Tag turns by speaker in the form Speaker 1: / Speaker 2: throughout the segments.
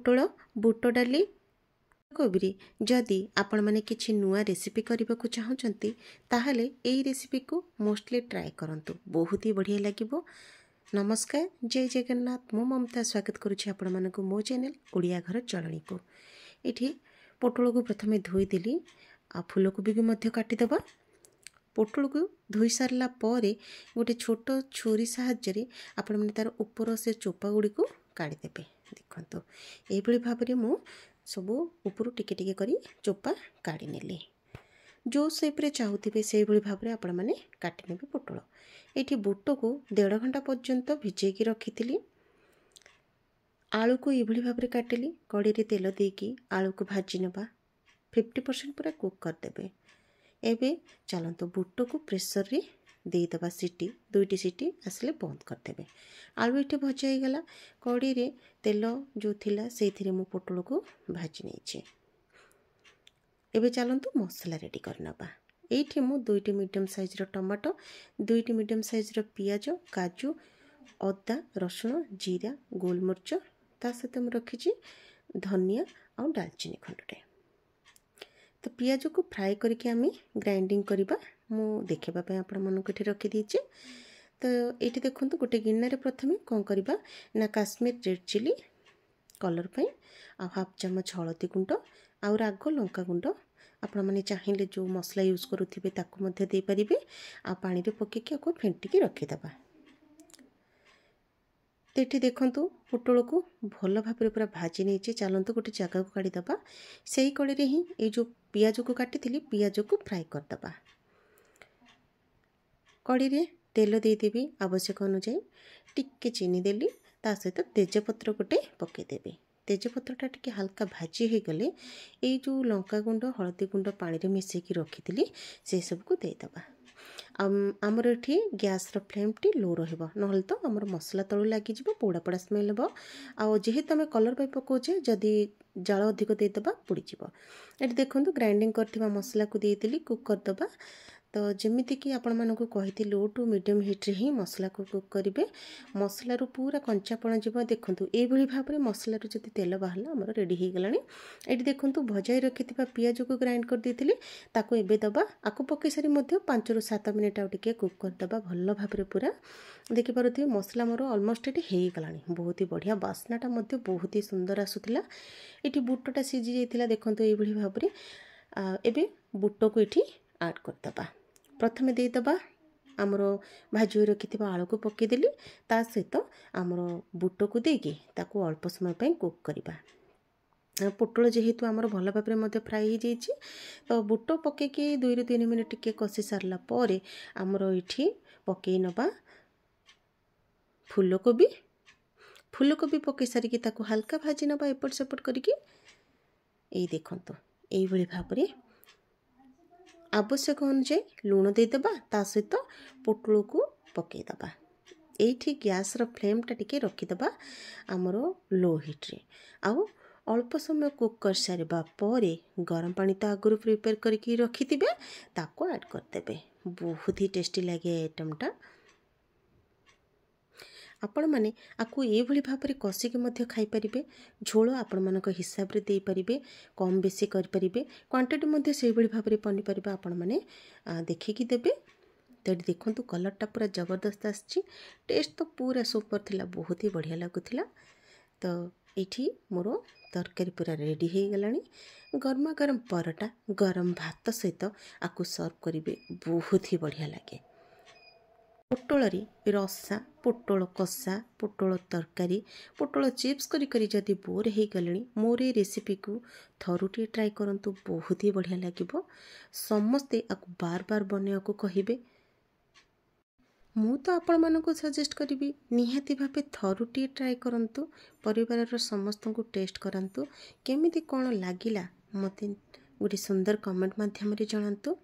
Speaker 1: पोटल बुट डाली कोबी जदि आपण मैंने किसी नुआ रेसिपी करने को चाहते ताहले यही रेसिपी को मोस्टली ट्राए करंतु बहुत ही बढ़िया लगे। नमस्कार, जय जगन्नाथ। मु ममता स्वागत करुच्ची आपण मानक मो चैनल ओडिया घर चलणी को। ये पोटल को प्रथम धोईदेली आ फूलकोबी को मध्य काटिदेबा। पोटल को धोई सारा पर गोटे छोट छुरी साहाय्य आपण मैंने तार ऊपर से चोपा गुड़ी को काढ़ीदेवे। देखो ये भाव में मु सबू ऊपर टिके टिके करी चोपा काढ़ी नेली। जो सेप्रे चाहूबे से भाव में आपण मैंने काटी नेबे। पोटल ये बुट को 1.5 घंटा पर्यंत भिजेकी रखी। आलू को ये भाव में काटिली। कड़ी रे तेल देकी आलू को भाजी नवा। 50% पूरा कुक करदेवे। एबे चलतो बुट को प्रेसर रे देदेबा। सीटी 2टी सीटी आसले बंद करदेवे। आलू ये भजा ही गला। कड़ी रे तेल जो थिला से मु पोटल को भाजी नहीं। एबे चलतो मसला रेडी करनबा। ये मु 2टी मीडियम साइज टमाटो, 2टी मीडियम साइज पियाज, काजू, अदा, रसुण, जीरा, गोलमरीच, ता सहित मु रखी धनिया और दालचीनी खंडटे। तो पियाज को फ्राए करके आम ग्राइंडिंग करवा। मु देखापी आपण मानक रखी दीचे। तो ये देखो गोटे गिन्ना प्रथम कौन करवा ना काश्मीर रेड चिली कलर पाई आ 1/2 चामच हलदी गुंड आ राग लंका गुंड आपण मैंने चाहिए जो मसला यूज करुवे ताकू दे पारे। आ पानी रे पकेकी आपको फेंटिकी रखीदबा। तो ये देखु पोटल को भल भाव में पूरा भाजी नहीं। चलते गोटे जगह को काढ़ीदबा। से ही कड़ी ही ये जो पियाज को काटी पियाज को फ्राए करदबा। कड़ी रे तेल देदेवी आवश्यक अनुसार। टिके चीनी देली ता सहित तेजपत्र गोटे पकईदेवी। तेजपत्रटा टिके हल्का भाजी हो गले ये जो लंका गुंड हलदी गुंड पानी रे मिसेकी रखी से सब को देदेबा। आमर ये गैस फ्लेम टी लो रहिबो नहले तो आमर मसला तळु लागी जिवो पोड़ा पोड़ा स्मेल हेबो। आ जेहेतु आम कलर पाई पकाउछे जदि जाल अधिक देदेबा पोड़ी जिवो। ये देखंतु ग्राइंडिंग करथिबा मसला को देदेली कुक करदबा। तो जमीती कि आपण मानक कही लो टू मीडियम हिट रे ही मसला को कुक करेंगे। मसला रू पूरा कंचापण जीव। देखो ये भाव में मसला रू जब तेल बाहर आमर रेडी हो गला। ये देखो भजाई रखि पियाज को ग्राइंड कर देती ताको एबे दबा। आको पकई सारी 5 ରୁ 7 मिनिट आउ टिके कुक करदबा भल भाव में पूरा। देखिपे मसला मोर अलमोस्ट ये हो गला। बहुत ही बढ़िया बास्नाटा बहुत ही सुंदर आसूला। ये बुटटा सीझी जाइए। देखो ये भाव में एबे बुट को ये आड करदबा। प्रथमे देदबा आमर भाजी रखि आलू को पकईदेली ता सहित आमर बुट को देकी ताको अल्प समय पर कुक करवा। पोटल जेहेतु आमर भल भाव में फ्राए हो जाइए। तो बुट पकईकी 2 ରୁ 3 मिनिट टिके कषि सारा पर आमर ये पकई नवा फूलकोबी। फूलकोबी पकई सारिकी ताको हल्का भाजी नवा एपट सेपट करके। ये देखो ये भाव में आवश्यक अनुसार लुण देदेबा ता सहित पोटल को पकईदबा। ये गैस फ्लेम टा टिके रखीदबा आमर लो हिट रे। आउ अल्प समय कुक कर सारिबा परे गरम पानी तो आगुरी प्रिपेयर करके रखिथिबे ताको ऐड करदेबे। बहुत ही टेस्टी लगे आइटमटा। आपण मैंने आपको ये भाव में कषिकी खाईपारे। झोल आपण मान हिसाब से दे पारे, कम बेसी करें। क्वांटिटी से भाव में पनीपरिया आपण मैंने देखिकी देवे। तो देखो कलरटा पूरा जबरदस्त आसी। टेस्ट तो पूरा सुपर थिला, बहुत ही बढ़िया लगुला। तो ये मोर तरकारी पूरा रेडी हो गला। गर्मा गरम परोटा गरम भात सहित आपको सर्व करेंगे। बहुत ही बढ़िया लगे। पोटल रसा, पोटल कषा, पोटल तरकारी, पोटल चिप्स करी जदि बोर हो गले मोर ये रेसिपी को थरुटे ट्राए करंतु। बहुत ही बढ़िया लगे। समस्ते आपको बार बार बनवा को कहिबे। मु तो आपण मानको सजेस्ट करी निहाती भावे थरुटे ट्राए करंतु। परिवार समस्त को टेस्ट करंतु। केमिति कौन लागिला मते गोटे सुंदर कमेंट माध्यम रे जणांतु।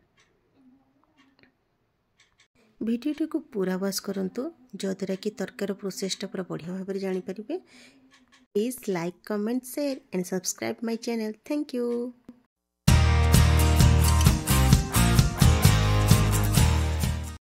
Speaker 1: वीडियो को पूरा वाच करंतु जद्वारा कि तरकार प्रोसेसटा पूरा बढ़िया भाव में जानीपारे। Please like, comment, share and subscribe my channel. Thank you.